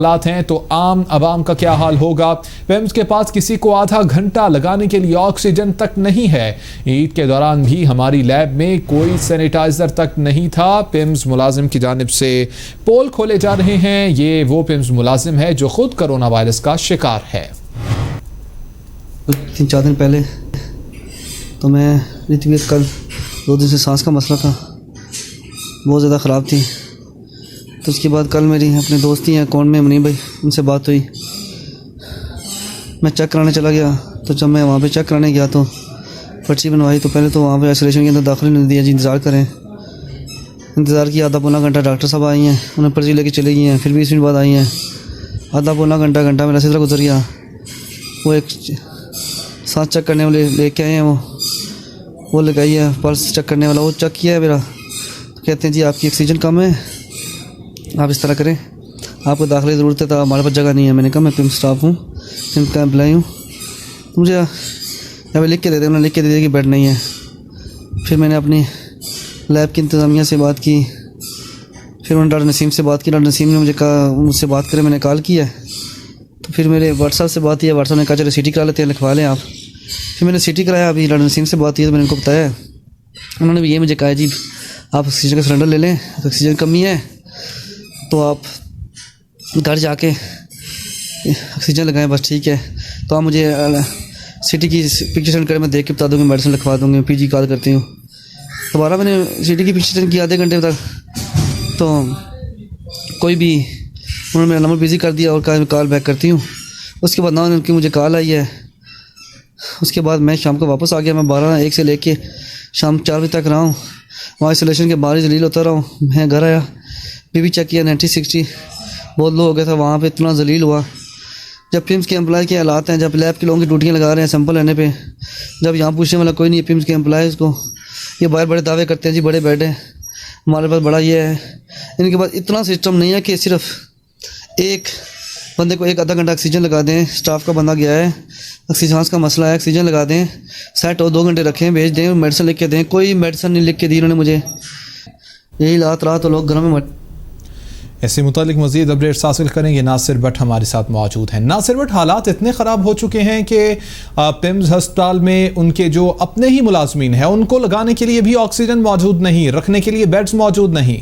हालात हैं तो आम आवाम का क्या हाल होगा। पिम्स के पास किसी को आधा घंटा लगाने के लिए ऑक्सीजन तक नहीं है। ईद के दौरान भी हमारी लैब में कोई सैनिटाइजर तक नहीं था। पिम्स मुलाजिम की जानिब से पोल खोले जा रहे हैं। ये वो पिम्स मुलाजिम है जो खुद कोरोना वायरस का शिकार है। 3-4 दिन पहले तो मेरी तबीयत कल 2 दिन से सांस का मसला था, बहुत ज़्यादा ख़राब थी। तो उसके बाद कल मेरी अपने दोस्ती हैं कौन में मुनीब भाई, उनसे बात हुई। मैं चेक कराने चला गया। तो जब मैं वहाँ पे चेक कराने गया तो पर्ची बनवाई तो पहले तो वहाँ पे आइसोलेशन के अंदर दाखिल नहीं दिया जी, इंतज़ार करें। इंतज़ार किया, आधा पौना घंटा। डॉक्टर साहब आई हैं, उन्हें पर्ची लेके चली गई हैं, फिर 20 मिनट बाद आई हैं। आधा पौना घंटा मेरा इसी तरह गुजर गया। वो एक सांस चेक करने वाले लेके आए हैं, वो लगाई है पल्स चेक करने वाला, वो चेक किया है मेरा। तो कहते हैं जी आपकी ऑक्सीजन कम है, आप इस तरह करें, आपको दाखिले की ज़रूरत है, तो हमारे पास जगह नहीं है। मैंने कहा मैं पिम्स स्टाफ हूँ, पिम्स का एम्प्लॉई हूँ, तो मुझे यहाँ पे लिख के दे दे। उन्होंने लिख के दे दिया कि बेड नहीं है। फिर मैंने अपनी लैब की इंतज़ामिया से बात की, फिर उन्होंने डॉक्टर नसीम से बात की। डॉक्टर नसीम ने मुझे कहा मुझसे बात करें, मैंने कॉल किया। तो फिर मेरे व्हाट्सएप से बात की, व्हाट्सएप ने कहा चलो CT करा लेते हैं, लिखवा लें आप। फिर मैंने CT कराया। अभी डॉक्टर नसीम से बात की तो मैंने उनको बताया, उन्होंने भी ये मुझे कहा जी आप ऑक्सीजन का सिलेंडर ले लें, ऑक्सीजन कमी है तो आप घर जाके ऑक्सीजन लगाएं, बस ठीक है। तो आप मुझे CT की पिक्चर सेंड करें, मैं देख के बता दूँगी, मेडिसिन लिखवा दूँगी। PG कॉल करती हूँ। दोबारा मैंने CT की पिक्चर सेंड की आधे घंटे तक, तो कोई भी, उन्होंने मेरा नंबर बिज़ी कर दिया और कहा मैं कॉल बैक करती हूँ। उसके बाद ना उनकी मुझे कॉल आई है। उसके बाद मैं शाम को वापस आ गया। मैं 12-1 से लेके शाम 4 बजे तक रहा हूँ वहाँ आइसोलेशन के बाहर जलील होता रहा हूँ। मैं घर आया, बीबी चेक किया, 90-60 बहुत लो हो गया था। वहाँ पे इतना जलील हुआ। जब पिम्स के एम्प्लॉय के हालात हैं, जब लैब के लोगों की ड्यूटियाँ लगा रहे हैं सैंपल लेने पे, जब यहाँ पूछने वाला कोई नहीं है पिम्स के एम्प्लॉयज़ को, ये बाहर बड़े दावे करते हैं जी बड़े बेड है हमारे पास, बड़ा ये है। इनके पास इतना सिस्टम नहीं है कि सिर्फ एक बंदे को 1 आधा घंटा ऑक्सीजन लगा दें। स्टाफ का बंदा गया है, ऑक्सीजन का मसला है, ऑक्सीजन लगा दें, सेट हो, 2 घंटे रखें, भेज दें, मेडिसिन लिख के दें। कोई मेडिसिन नहीं लिख के दी उन्होंने मुझे। यही हालात रहा तो लोग घरों में इससे मुतालिक मज़ीद अपडेट्स हासिल करेंगे। नासिर भट्ट हमारे साथ मौजूद हैं। नासिर भट्ट, हालात इतने ख़राब हो चुके हैं कि पिम्स अस्पताल में उनके जो अपने ही मुलाजमीन हैं उनको लगाने के लिए भी ऑक्सीजन मौजूद नहीं, रखने के लिए बेड्स मौजूद नहीं।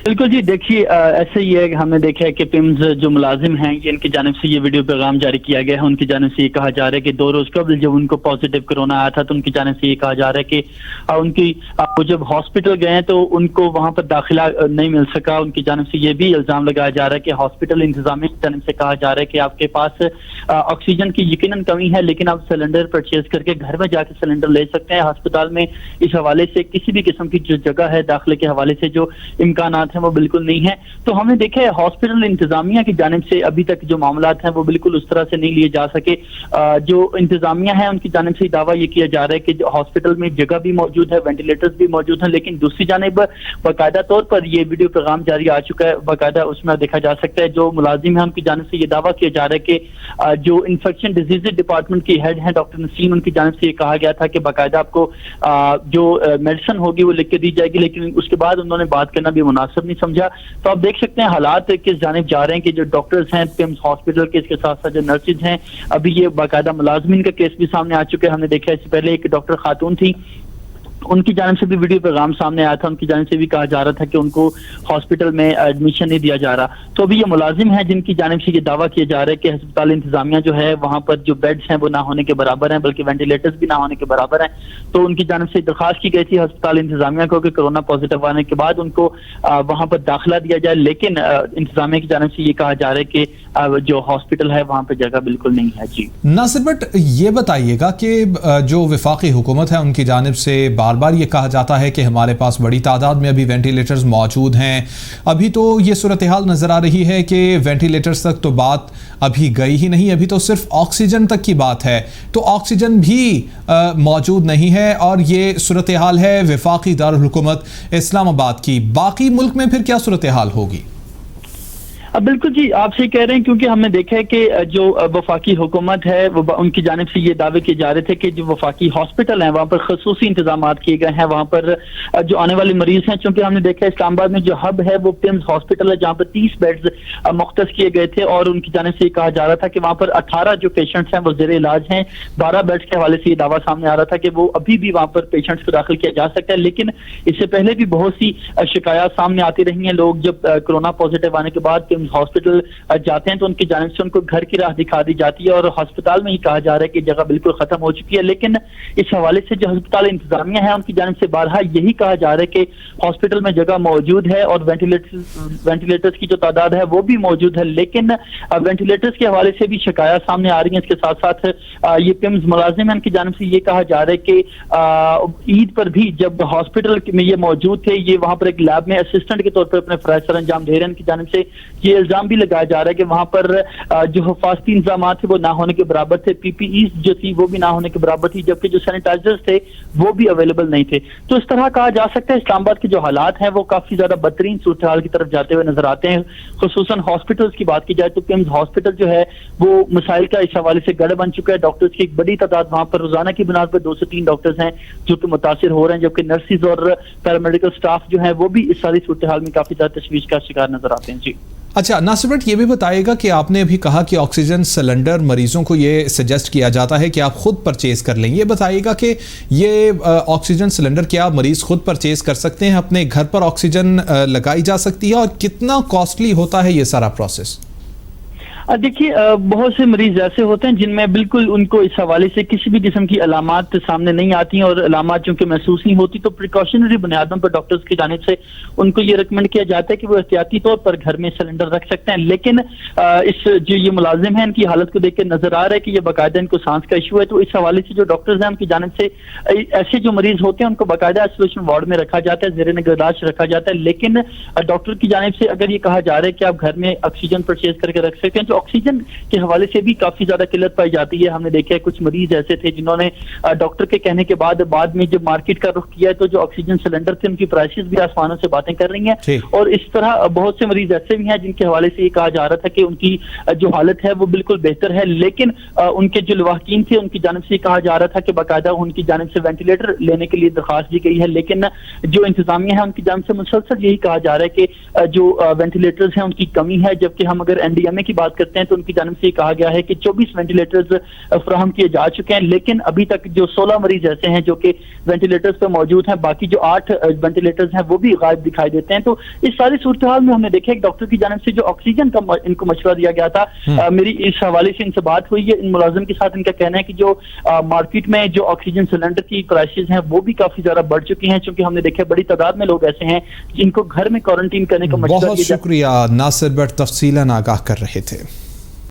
बिल्कुल जी, देखिए ऐसे ही है कि हमने देखा है कि पिम्स जो मुलाजिम हैं इनकी जानिब से ये वीडियो पैगाम जारी किया गया है। उनकी जानिब से ये कहा जा रहा है कि 2 रोज कबल जब उनको पॉजिटिव कोरोना आया था तो उनकी जानिब से ये कहा जा रहा है कि उनकी वो जब हॉस्पिटल गए तो उनको वहां पर दाखिला नहीं मिल सका। उनकी जानिब से ये भी इल्जाम लगाया जा रहा है कि हॉस्पिटल इंतजामिया की जानिब से कहा जा रहा है कि आपके पास ऑक्सीजन की यकीनन कमी है, लेकिन आप सिलेंडर परचेज करके घर में जाके सिलेंडर ले सकते हैं। अस्पताल में इस हवाले से किसी भी किस्म की जो जगह है दाखिले के हवाले से जो इम्कानात हैं वो बिल्कुल नहीं है। तो हमने देखा है हॉस्पिटल इंतजामिया की जानिब से अभी तक जो मामलात हैं वो बिल्कुल उस तरह से नहीं लिए जा सके। जो इंतजामिया है उनकी जानिब से दावा ये किया जा रहा है कि जो हॉस्पिटल में जगह भी मौजूद है, वेंटिलेटर्स भी मौजूद हैं, लेकिन दूसरी जानिब बाकायदा तौर पर ये वीडियो पैगाम जारी आ चुका है, बाकायदा उसमें देखा जा सकता है जो मुलाजिम है उनकी जानिब से ये दावा किया जा रहा है कि जो इन्फेक्शन डिजीज डिपार्टमेंट की हेड है डॉक्टर नसीम, उनकी जानिब से ये कहा गया था कि बाकायदा आपको जो मेडिसिन होगी वो लिख के दी जाएगी, लेकिन उसके बाद उन्होंने बात करना भी मुनासिब नहीं समझा। तो आप देख सकते हैं हालात किस जानिब जा रहे हैं कि जो डॉक्टर्स हैं पिम्स हॉस्पिटल के, इसके साथ साथ जो नर्सेज हैं, अभी ये बाकायदा मुलाजमीन का केस भी सामने आ चुके हैं। हमने देखा इससे पहले एक डॉक्टर खातून थी, उनकी जानिब से भी वीडियो पैगाम सामने आया था, उनकी जानिब से भी कहा जा रहा था कि उनको हॉस्पिटल में एडमिशन नहीं दिया जा रहा। तो अभी ये मुलाजिम है जिनकी जानिब से ये दावा किया जा रहा है कि अस्पताल इंतजामिया जो है वहां पर जो बेड्स हैं वो ना होने के बराबर हैं, बल्कि वेंटिलेटर्स भी ना होने के बराबर हैं। तो उनकी जानिब से दरखास्त की गई थी अस्पताल इंतजामिया को कि कोरोना पॉजिटिव आने के बाद उनको वहां पर दाखिला दिया जाए, लेकिन इंतजामिया की जानिब से ये कहा जा रहा है कि जो हॉस्पिटल है वहां पर जगह बिल्कुल नहीं है। जी नासिर भट्ट, ये बताइएगा कि जो वफाकी हुकूमत है उनकी जानिब से बार बार ये कहा जाता है कि हमारे पास बड़ी तादाद में अभी वेंटिलेटर्स मौजूद हैं। अभी तो ये सूरत हाल नज़र आ रही है कि वेंटिलेटर्स तक तो बात अभी गई ही नहीं, अभी तो सिर्फ ऑक्सीजन तक की बात है। तो ऑक्सीजन भी मौजूद नहीं है और ये सूरत हाल है वफाकी दारुल हुकूमत इस्लामाबाद की। बाकी मुल्क में फिर क्या सूरत हाल होगी? अब बिल्कुल जी, आप सही कह रहे हैं, क्योंकि हमने देखा है कि जो वफाकी हुकूमत है वो उनकी जानिब से ये दावे किए जा रहे थे कि जो वफाकी हॉस्पिटल हैं वहाँ पर खसूसी इंतजाम किए गए हैं, वहाँ पर जो आने वाले मरीज हैं, चूंकि हमने देखा है इस्लामाबाद में जो हब है वो पिम्स हॉस्पिटल है जहाँ पर 30 बेड्स मुख्तस किए गए थे और उनकी जानिब से ये कहा जा रहा था कि वहाँ पर 18 जो पेशेंट्स हैं वो ज़ेरे इलाज हैं। 12 बेड्स के हवाले से ये दावा सामने आ रहा था कि वो अभी भी वहाँ पर पेशेंट्स को दाखिल किया जा सकता है, लेकिन इससे पहले भी बहुत सी शिकायत सामने आती रही हैं। लोग जब कोरोना पॉजिटिव आने के बाद पिम्स हॉस्पिटल जाते हैं तो उनकी जानिब से उनको घर की राह दिखा दी जाती है और अस्पताल में ही कहा जा रहा है कि जगह बिल्कुल खत्म हो चुकी है। लेकिन इस हवाले से जो अस्पताल इंतजामिया है उनकी जानिब से बारहा यही कहा जा रहा है कि हॉस्पिटल में जगह मौजूद है और वेंटिलेटर्स की जो तादाद है वो भी मौजूद है, लेकिन वेंटिलेटर्स के हवाले से भी शिकायत सामने आ रही है। इसके साथ साथ ये पिम्स मुलाजिम है उनकी जानिब से ये कहा जा रहा है कि ईद पर भी जब हॉस्पिटल में ये मौजूद थे, ये वहां पर एक लैब में असिस्टेंट के तौर पर अपने फराइज सर अंजाम दे रहे हैं। उनकी जानिब से ये इल्जाम भी लगाया जा रहा है कि वहां पर जो हिफाजती इंतजाम थे वो ना होने के बराबर थे, पीपीई जो थी वो भी ना होने के बराबर थी, जबकि जो सैनिटाइजर्स थे वो भी अवेलेबल नहीं थे। तो इस तरह कहा जा सकता है इस्लामाबाद के जो हालात हैं वो काफी ज्यादा बदतरीन सूरत हाल की तरफ जाते हुए नजर आते हैं। खुसूसन हॉस्पिटल्स की बात की जाए तो पिम्स हॉस्पिटल जो है वो मसाइल का इस हवाले से गढ़ बन चुका है। डॉक्टर्स की एक बड़ी तादाद वहां पर रोजाना की बुनियाद पर 2 से 3 डॉक्टर्स हैं जो कि मुतासिर हो रहे हैं, जबकि नर्सिस और पैरामेडिकल स्टाफ जो है वो भी इस सारी सूरत हाल में काफी ज्यादा तशवीश का शिकार नजर आते हैं। जी अच्छा नासिर भट्ट, ये भी बताइएगा कि आपने अभी कहा कि ऑक्सीजन सिलेंडर मरीजों को ये सजेस्ट किया जाता है कि आप खुद परचेज कर लें। ये बताइएगा कि ये ऑक्सीजन सिलेंडर क्या मरीज खुद परचेज कर सकते हैं, अपने घर पर ऑक्सीजन लगाई जा सकती है और कितना कॉस्टली होता है ये सारा प्रोसेस? देखिए, बहुत से मरीज ऐसे होते हैं जिनमें बिल्कुल उनको इस हवाले से किसी भी किस्म की अलामात सामने नहीं आती हैं और अलामात चूंकि महसूस नहीं होती तो प्रिकॉशनरी बुनियादों पर डॉक्टर्स की जानिब से उनको ये रिकमेंड किया जाता है कि वो एहतियाती तौर पर घर में सिलेंडर रख सकते हैं। लेकिन इस जो ये मुलाजिम है इनकी हालत को देख के नजर आ रहा है कि ये बाकायदा इनको सांस का इशू है, तो इस हवाले से जो डॉक्टर्स हैं उनकी जानिब से ऐसे जो मरीज होते हैं उनको बाकायदा आइसोलेशन वार्ड में रखा जाता है, जेर निगरानी रखा जाता है। लेकिन डॉक्टर की जानिब से अगर ये कहा जा रहा है कि आप घर में ऑक्सीजन परचेज करके रख सकते हैं, तो ऑक्सीजन के हवाले से भी काफी ज्यादा किल्लत पाई जाती है। हमने देखा है कुछ मरीज ऐसे थे जिन्होंने डॉक्टर के कहने के बाद में जब मार्केट का रुख किया है तो जो ऑक्सीजन सिलेंडर थे उनकी प्राइसेस भी आसमानों से बातें कर रही हैं। और इस तरह बहुत से मरीज ऐसे भी हैं जिनके हवाले से ये कहा जा रहा था कि उनकी जो हालत है वो बिल्कुल बेहतर है, लेकिन उनके जो लवाहकीन थे उनकी जानिब से कहा जा रहा था कि बाकायदा उनकी जानिब से वेंटिलेटर लेने के लिए दरखास्त दी गई है, लेकिन जो इंतजामिया है उनकी जानिब से मुसलसल यही कहा जा रहा है कि जो वेंटिलेटर्स हैं उनकी कमी है। जबकि हम अगर एनडीएमए की बात करते हैं तो उनकी जानिब से कहा गया है कि 24 वेंटिलेटर्स फराहम किए जा चुके हैं, लेकिन अभी तक जो 16 मरीज ऐसे हैं जो कि वेंटिलेटर्स पर मौजूद हैं, बाकी जो 8 वेंटिलेटर्स हैं वो भी गायब दिखाई देते हैं। तो इस सारी सूरत हाल में हमने देखा एक डॉक्टर की जानिब से जो ऑक्सीजन का इनको मशवरा दिया गया था, मेरी इस हवाले से इनसे बात हुई है, इन मुलाजिम के साथ इनका कहना है कि जो मार्केट में जो ऑक्सीजन सिलेंडर की प्राइसेस हैं वो भी काफी ज्यादा बढ़ चुकी हैं, क्योंकि हमने देखा बड़ी तादाद में लोग ऐसे हैं जिनको घर में क्वारंटीन करने का मशवरा दिया। बहुत शुक्रिया नासिर भट्ट, तफसीलन आगाह कर रहे थे।